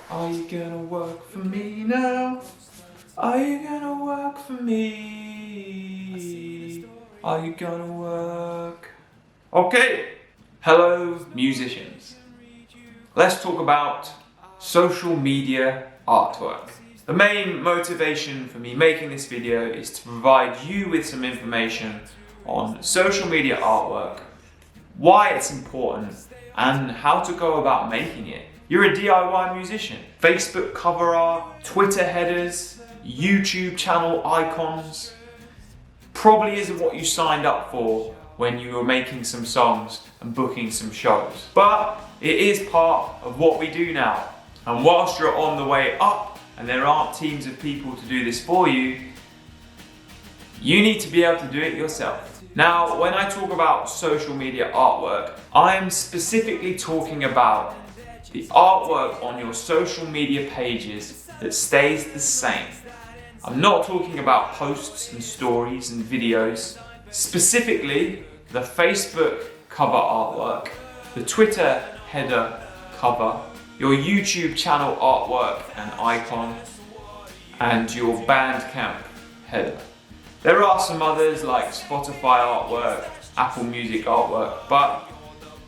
Are you gonna work for me now? Are you gonna work for me? Are you gonna work? Okay, hello musicians. Let's talk about social media artwork. The main motivation for me making this video is to provide you with some information on social media artwork, why it's important, and how to go about making it. You're a DIY musician. Facebook cover art, Twitter headers, YouTube channel icons probably isn't what you signed up for when you were making some songs and booking some shows. But it is part of what we do now. And whilst you're on the way up and there aren't teams of people to do this for you, you need to be able to do it yourself. Now, when I talk about social media artwork, I am specifically talking about the artwork on your social media pages that stays the same. I'm not talking about posts and stories and videos, specifically the Facebook cover artwork, the Twitter header cover, your YouTube channel artwork and icon, and your Bandcamp header. There are some others like Spotify artwork, Apple Music artwork, but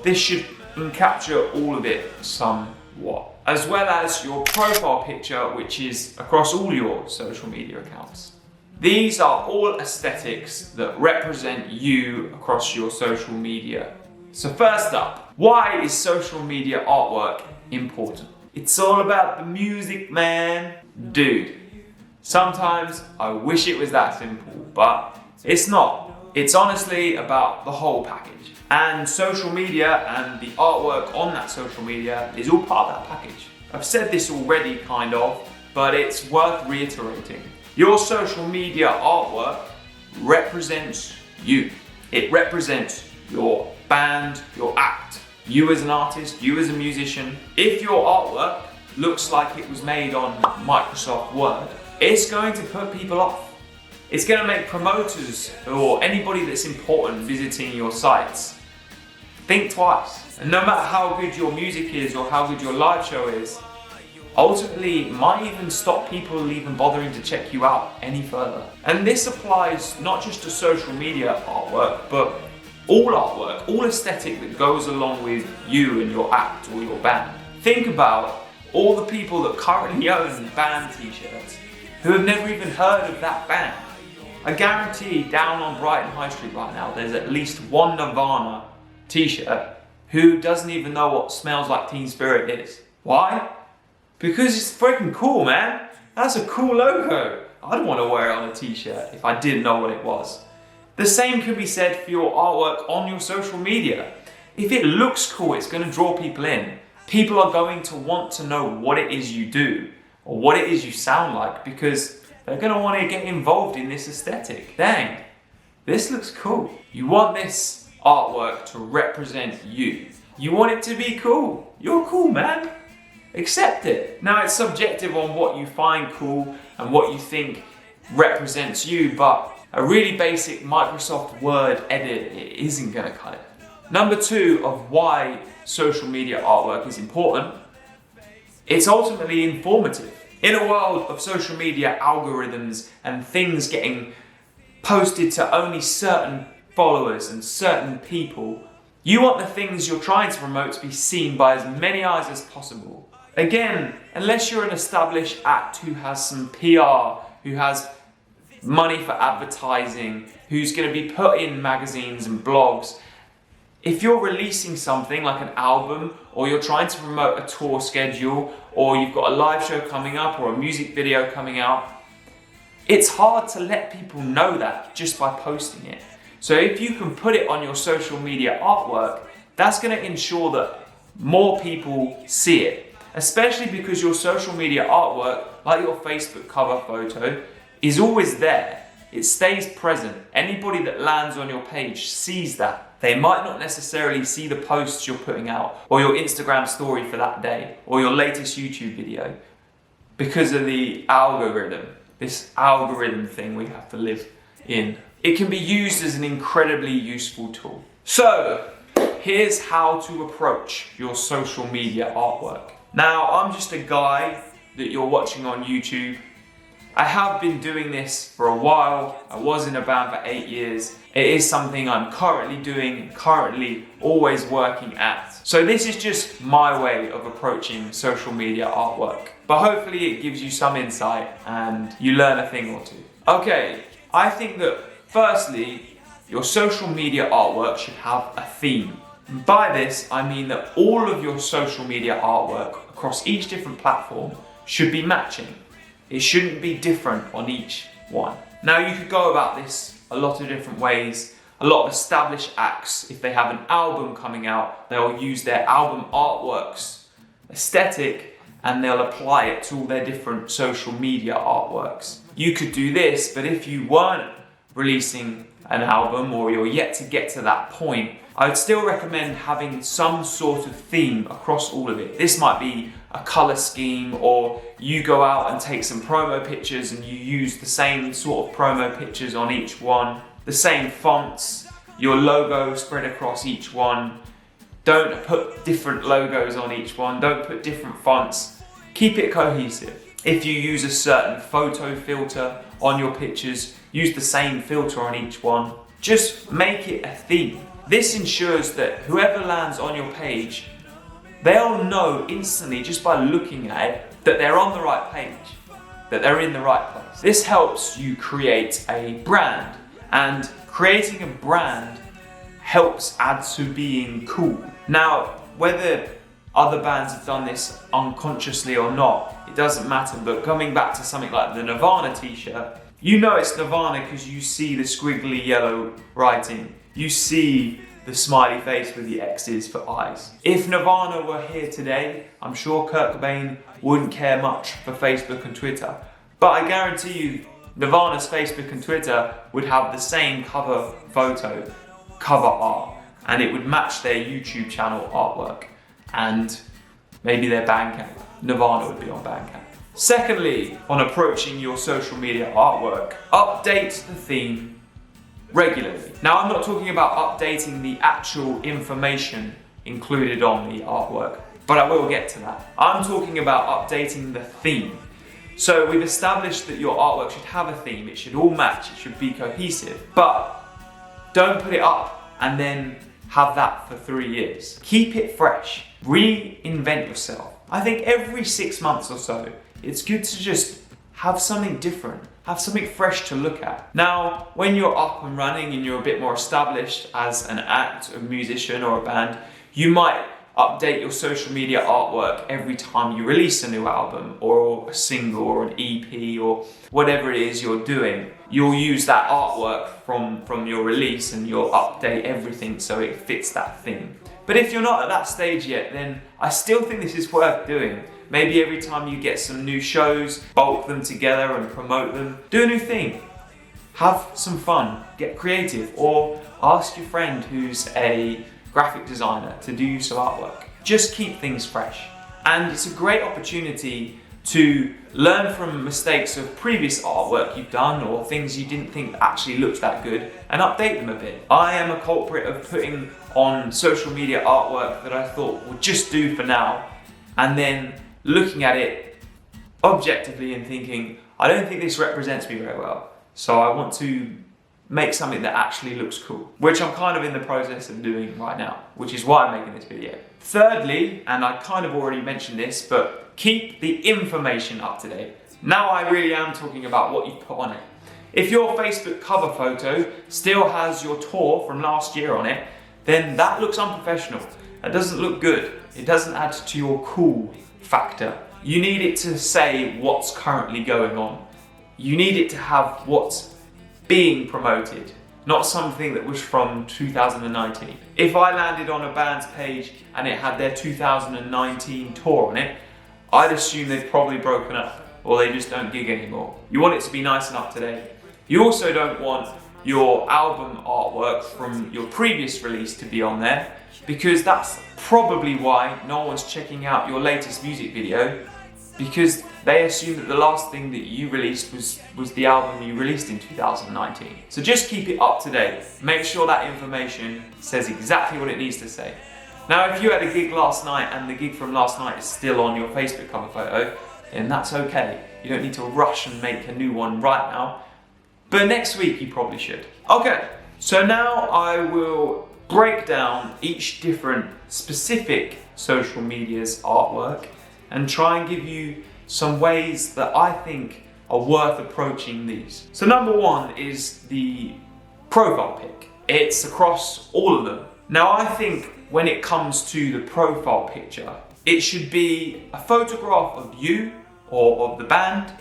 this should capture all of it somewhat. As well as your profile picture, which is across all your social media accounts. These are all aesthetics that represent you across your social media. So first up, why is social media artwork important? It's all about the music, man. Dude, sometimes I wish it was that simple, but it's not. It's honestly about the whole package. And social media and the artwork on that social media is all part of that package. I've said this already kind of, but it's worth reiterating. Your social media artwork represents you. It represents your band, your act, you as an artist, you as a musician. If your artwork looks like it was made on Microsoft Word, it's going to put people off. It's going to make promoters or anybody that's important visiting your sites think twice. And no matter how good your music is or how good your live show is, ultimately it might even stop people even bothering to check you out any further. And this applies not just to social media artwork, but all artwork, all aesthetic that goes along with you and your act or your band. Think about all the people that currently own band t-shirts who have never even heard of that band. I guarantee down on Brighton High Street right now there's at least one Nirvana t-shirt who doesn't even know what Smells Like Teen Spirit is. Why? Because it's freaking cool, man. That's a cool logo. I'd want to wear it on a t-shirt if I didn't know what it was. The same can be said for your artwork on your social media. If it looks cool, it's going to draw people in. People are going to want to know what it is you do or what it is you sound like because they're going to want to get involved in this aesthetic. Dang, this looks cool. You want this artwork to represent you. You want it to be cool. You're cool, man. Accept it. Now, it's subjective on what you find cool and what you think represents you, but a really basic Microsoft Word edit isn't going to cut it. Number two of why social media artwork is important, it's ultimately informative. In a world of social media algorithms and things getting posted to only certain followers and certain people, you want the things you're trying to promote to be seen by as many eyes as possible. Again, unless you're an established act who has some PR, who has money for advertising, who's going to be put in magazines and blogs, if you're releasing something like an album, or you're trying to promote a tour schedule, or you've got a live show coming up or a music video coming out, it's hard to let people know that just by posting it. So if you can put it on your social media artwork, that's going to ensure that more people see it. Especially because your social media artwork, like your Facebook cover photo, is always there. It stays present. Anybody that lands on your page sees that. They might not necessarily see the posts you're putting out, or your Instagram story for that day, or your latest YouTube video, because of the algorithm, this algorithm thing we have to live in. It can be used as an incredibly useful tool. So, here's how to approach your social media artwork. Now, I'm just a guy that you're watching on YouTube. I have been doing this for a while. I was in a band for 8 years. It is something I'm currently doing, currently always working at. So this is just my way of approaching social media artwork. But hopefully it gives you some insight and you learn a thing or two. Okay, I think that firstly, your social media artwork should have a theme. And by this, I mean that all of your social media artwork across each different platform should be matching. It shouldn't be different on each one. Now, you could go about this a lot of different ways. A lot of established acts, if they have an album coming out, they'll use their album artworks aesthetic and they'll apply it to all their different social media artworks. You could do this, but if you weren't releasing an album or you're yet to get to that point, I would still recommend having some sort of theme across all of it. This might be a color scheme, or you go out and take some promo pictures and you use the same sort of promo pictures on each one, the same fonts, your logo spread across each one. Don't put different logos on each one, don't put different fonts. Keep it cohesive. If you use a certain photo filter on your pictures, use the same filter on each one. Just make it a theme. This ensures that whoever lands on your page, they'll know instantly just by looking at it that they're on the right page, that they're in the right place. This helps you create a brand, and creating a brand helps add to being cool. Now, whether other bands have done this unconsciously or not, it doesn't matter, but coming back to something like the Nirvana t-shirt, you know it's Nirvana because you see the squiggly yellow writing. You see the smiley face with the X's for eyes. If Nirvana were here today, I'm sure Kurt Cobain wouldn't care much for Facebook and Twitter. But I guarantee you, Nirvana's Facebook and Twitter would have the same cover photo, cover art, and it would match their YouTube channel artwork and maybe their Bandcamp. Nirvana would be on Bandcamp. Secondly, on approaching your social media artwork, update the theme regularly. Now, I'm not talking about updating the actual information included on the artwork, but I will get to that. I'm talking about updating the theme. So we've established that your artwork should have a theme, it should all match, it should be cohesive, but don't put it up and then have that for 3 years. Keep it fresh, reinvent yourself. I think every 6 months or so, it's good to just have something different, have something fresh to look at. Now, when you're up and running and you're a bit more established as an act, a musician or a band, you might update your social media artwork every time you release a new album or a single or an EP or whatever it is you're doing. You'll use that artwork from your release and you'll update everything so it fits that theme. But if you're not at that stage yet, then I still think this is worth doing. Maybe every time you get some new shows, bulk them together and promote them. Do a new thing. Have some fun, get creative, or ask your friend who's a graphic designer to do some artwork. Just keep things fresh. And it's a great opportunity to learn from mistakes of previous artwork you've done or things you didn't think actually looked that good and update them a bit. I am a culprit of putting on social media artwork that I thought would just do for now, and then looking at it objectively and thinking, I don't think this represents me very well, so I want to make something that actually looks cool, which I'm kind of in the process of doing right now, which is why I'm making this video. Thirdly, and I kind of already mentioned this, but keep the information up to date. Now I really am talking about what you put on it. If your Facebook cover photo still has your tour from last year on it, then that looks unprofessional. That doesn't look good. It doesn't add to your cool factor. You need it to say what's currently going on. You need it to have what's being promoted, not something that was from 2019. If I landed on a band's page and it had their 2019 tour on it, I'd assume they'd probably broken up or they just don't gig anymore. You want it to be nice and up to date. You also don't want your album artwork from your previous release to be on there, because that's probably why no one's checking out your latest music video, because they assume that the last thing that you released was the album you released in 2019. So just keep it up to date. Make sure that information says exactly what it needs to say. Now, if you had a gig last night and the gig from last night is still on your Facebook cover photo, then that's okay. You don't need to rush and make a new one right now. But next week you probably should. Okay, so now I will break down each different specific social media's artwork and try and give you some ways that I think are worth approaching these. So number one is the profile pic. It's across all of them. Now I think when it comes to the profile picture, it should be a photograph of you or of the band,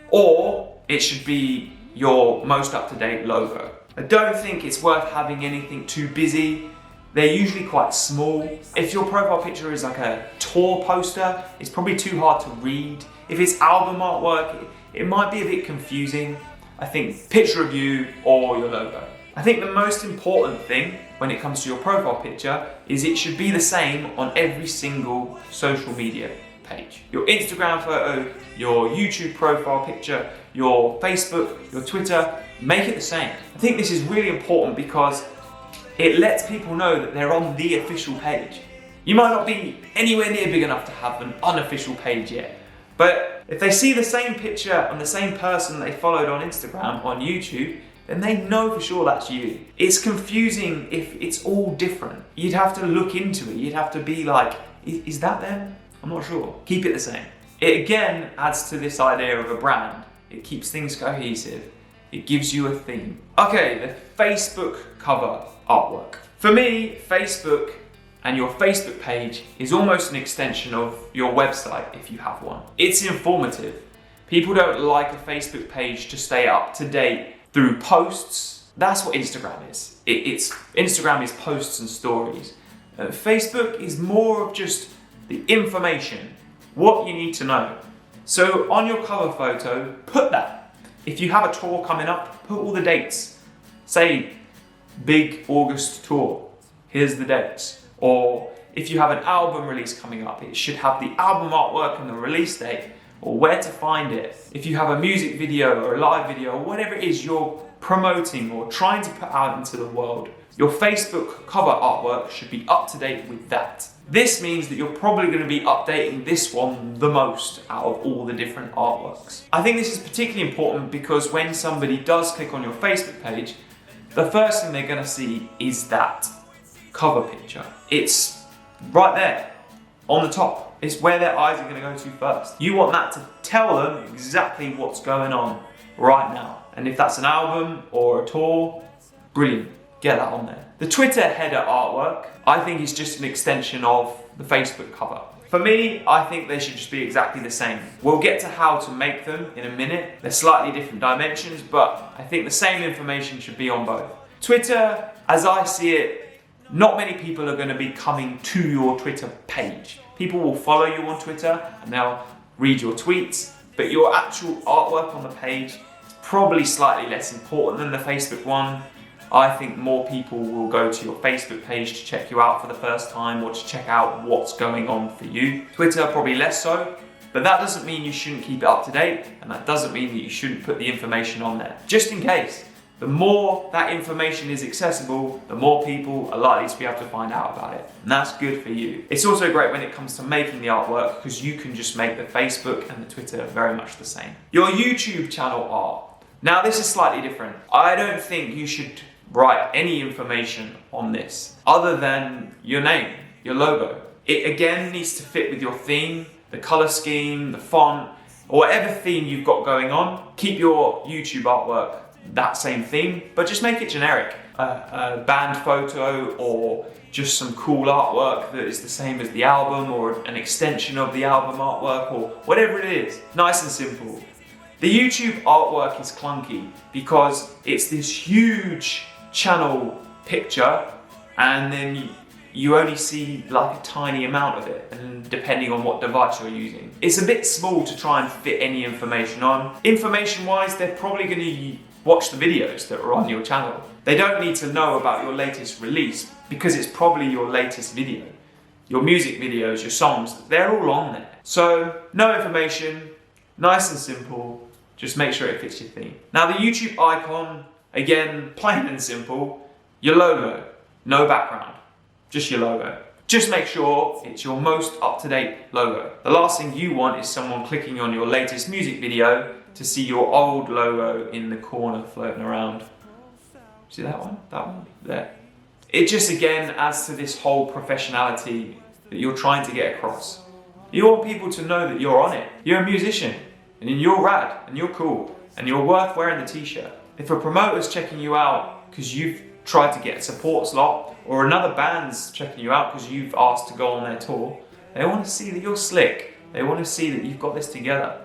or it should be your most up-to-date logo. I don't think it's worth having anything too busy. They're usually quite small. If your profile picture is like a tour poster, it's probably too hard to read. If it's album artwork, it might be a bit confusing. I think picture of you or your logo. I think the most important thing when it comes to your profile picture is it should be the same on every single social media page. Your Instagram photo, your YouTube profile picture, your Facebook, your Twitter, make it the same. I think this is really important because it lets people know that they're on the official page. You might not be anywhere near big enough to have an unofficial page yet, but if they see the same picture and the same person they followed on Instagram, on YouTube, then they know for sure that's you. It's confusing if it's all different. You'd have to look into it. You'd have to be like, is that them? I'm not sure. Keep it the same. It again adds to this idea of a brand. It keeps things cohesive. It gives you a theme. Okay, the Facebook cover artwork. For me, Facebook and your Facebook page is almost an extension of your website if you have one. It's informative. People don't like a Facebook page to stay up to date through posts. That's what Instagram is. Instagram is posts and stories. Facebook is more of just the information, what you need to know. So on your cover photo, put that. If you have a tour coming up, put all the dates. Say, big August tour, here's the dates. Or if you have an album release coming up, it should have the album artwork and the release date, or where to find it. If you have a music video or a live video, or whatever it is you're promoting or trying to put out into the world, your Facebook cover artwork should be up to date with that. This means that you're probably going to be updating this one the most out of all the different artworks. I think this is particularly important because when somebody does click on your Facebook page, the first thing they're going to see is that cover picture. It's right there on the top. It's where their eyes are going to go to first. You want that to tell them exactly what's going on right now. And if that's an album or a tour, brilliant. Get that on there. The Twitter header artwork, I think, is just an extension of the Facebook cover. For me, I think they should just be exactly the same. We'll get to how to make them in a minute. They're slightly different dimensions, but I think the same information should be on both. Twitter, as I see it, not many people are going to be coming to your Twitter page. People will follow you on Twitter and they'll read your tweets, but your actual artwork on the page is probably slightly less important than the Facebook one. I think more people will go to your Facebook page to check you out for the first time or to check out what's going on for you. Twitter, probably less so, but that doesn't mean you shouldn't keep it up to date, and that doesn't mean that you shouldn't put the information on there. Just in case, the more that information is accessible, the more people are likely to be able to find out about it, and that's good for you. It's also great when it comes to making the artwork because you can just make the Facebook and the Twitter very much the same. Your YouTube channel art. Now this is slightly different. I don't think you should write any information on this other than your name, your logo. It again needs to fit with your theme, the color scheme, the font, or whatever theme you've got going on. Keep your YouTube artwork that same theme, but just make it generic. A band photo or just some cool artwork that is the same as the album or an extension of the album artwork or whatever it is. Nice and simple. The YouTube artwork is clunky because it's this huge channel picture and then you only see like a tiny amount of it, and depending on what device you're using. It's a bit small to try and fit any information on. Information wise, they're probably going to watch the videos that are on your channel. They don't need to know about your latest release because it's probably your latest video. Your music videos, your songs, they're all on there. So no information, nice and simple, just make sure it fits your theme. Now the YouTube icon, again, plain and simple, your logo, no background, just your logo. Just make sure it's your most up-to-date logo. The last thing you want is someone clicking on your latest music video to see your old logo in the corner floating around. See that one? That one? There. It just again adds to this whole professionality that you're trying to get across. You want people to know that you're on it. You're a musician, and you're rad, and you're cool, and you're worth wearing the t-shirt. If a promoter's checking you out because you've tried to get a support slot, or another band's checking you out because you've asked to go on their tour, they want to see that you're slick. They want to see that you've got this together.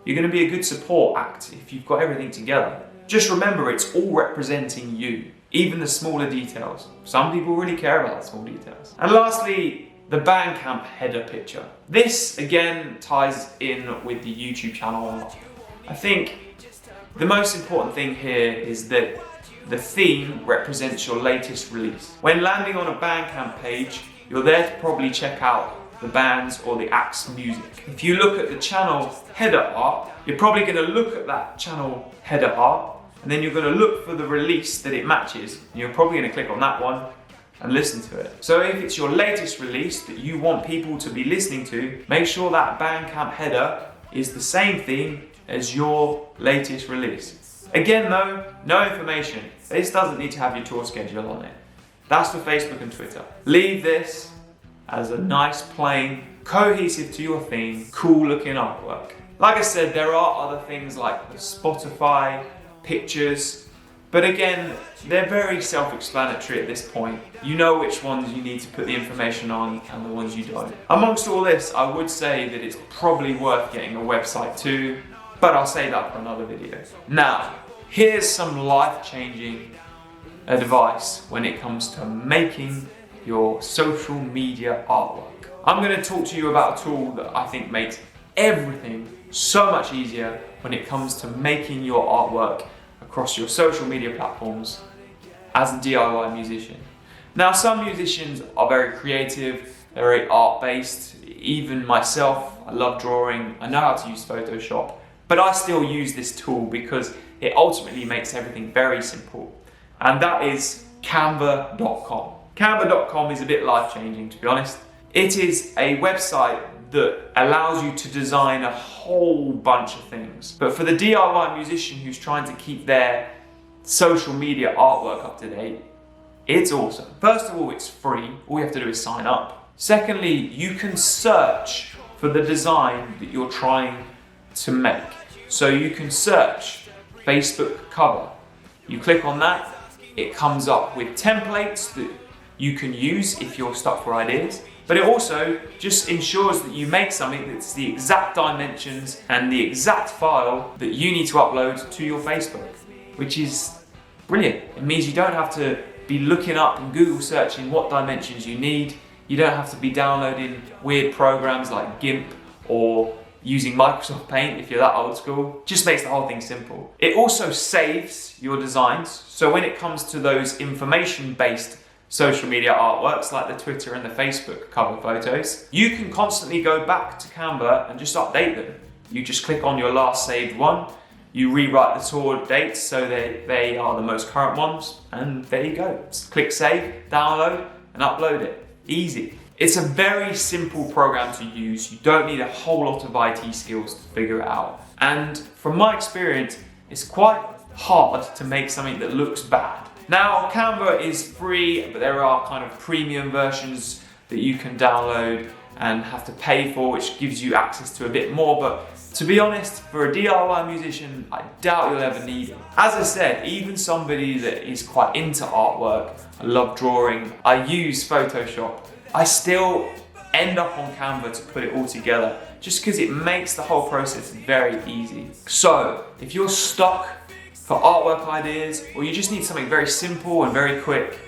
You're going to be a good support act if you've got everything together. Just remember, it's all representing you, even the smaller details. Some people really care about the small details. And lastly, the Bandcamp header picture. This again ties in with the YouTube channel a lot. I think the most important thing here is that the theme represents your latest release. When landing on a Bandcamp page, you're there to probably check out the band's or the act's music. If you look at the channel header art, you're probably going to look at that channel header art, and then you're going to look for the release that it matches. And you're probably going to click on that one and listen to it. So if it's your latest release that you want people to be listening to, make sure that Bandcamp header is the same theme as your latest release. Again though, no information. This doesn't need to have your tour schedule on it. That's for Facebook and Twitter. Leave this as a nice, plain, cohesive to your theme, cool looking artwork. Like I said, there are other things like the Spotify pictures, but again, they're very self-explanatory at this point. You know which ones you need to put the information on and the ones you don't. Amongst all this, I would say that it's probably worth getting a website too, but I'll save that for another video. Now, here's some life-changing advice when it comes to making your social media artwork. I'm going to talk to you about a tool that I think makes everything so much easier when it comes to making your artwork across your social media platforms as a DIY musician. Now, some musicians are very creative, they're very art-based. Even myself, I love drawing, I know how to use Photoshop, but I still use this tool because it ultimately makes everything very simple. And that is Canva.com. Canva.com is a bit life-changing, to be honest. It is a website that allows you to design a whole bunch of things. But for the DIY musician who's trying to keep their social media artwork up to date, it's awesome. First of all, it's free. All you have to do is sign up. Secondly, you can search for the design that you're trying to make. So you can search Facebook cover. You click on that, it comes up with templates that you can use if you're stuck for ideas. But it also just ensures that you make something that's the exact dimensions and the exact file that you need to upload to your Facebook, which is brilliant. It means you don't have to be looking up and Google searching what dimensions you need. You don't have to be downloading weird programs like GIMP or using Microsoft Paint if you're that old school. Just makes the whole thing simple. It also saves your designs. So when it comes to those information-based social media artworks like the Twitter and the Facebook cover photos, you can constantly go back to Canva and just update them. You just click on your last saved one, you rewrite the tour dates so they are the most current ones, and there you go. Just click save, download, and upload it. Easy. It's a very simple program to use. You don't need a whole lot of IT skills to figure it out. And from my experience, it's quite hard to make something that looks bad. Now, Canva is free, but there are kind of premium versions that you can download and have to pay for, which gives you access to a bit more. But to be honest, for a DIY musician, I doubt you'll ever need it. As I said, even somebody that is quite into artwork, I love drawing, I use Photoshop, I still end up on Canva to put it all together, just because it makes the whole process very easy. So, if you're stuck for artwork ideas, or you just need something very simple and very quick,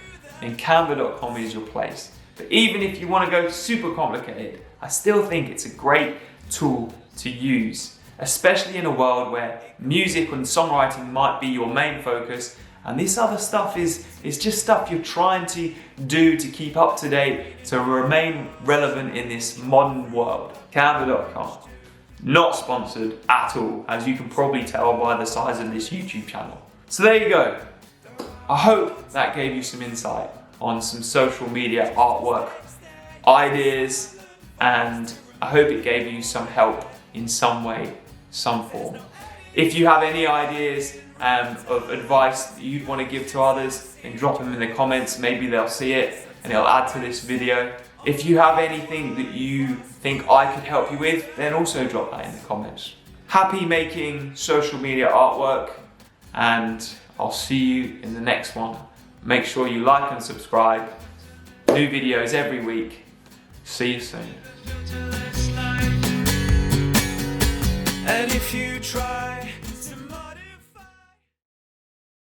then Canva.com is your place. But even if you want to go super complicated, I still think it's a great tool to use, especially in a world where music and songwriting might be your main focus, and this other stuff is just stuff you're trying to do to keep up to date, to remain relevant in this modern world. Canva.com. Not sponsored at all, as you can probably tell by the size of this YouTube channel. So there you go. I hope that gave you some insight on some social media artwork ideas, and I hope it gave you some help in some way, some form. If you have any ideas of advice that you'd want to give to others, then drop them in the comments. Maybe they'll see it and it'll add to this video. If you have anything that you think I could help you with, then also drop that in the comments. Happy making social media artwork, and I'll see you in the next one. Make sure you like and subscribe. New videos every week. See you soon. And if you try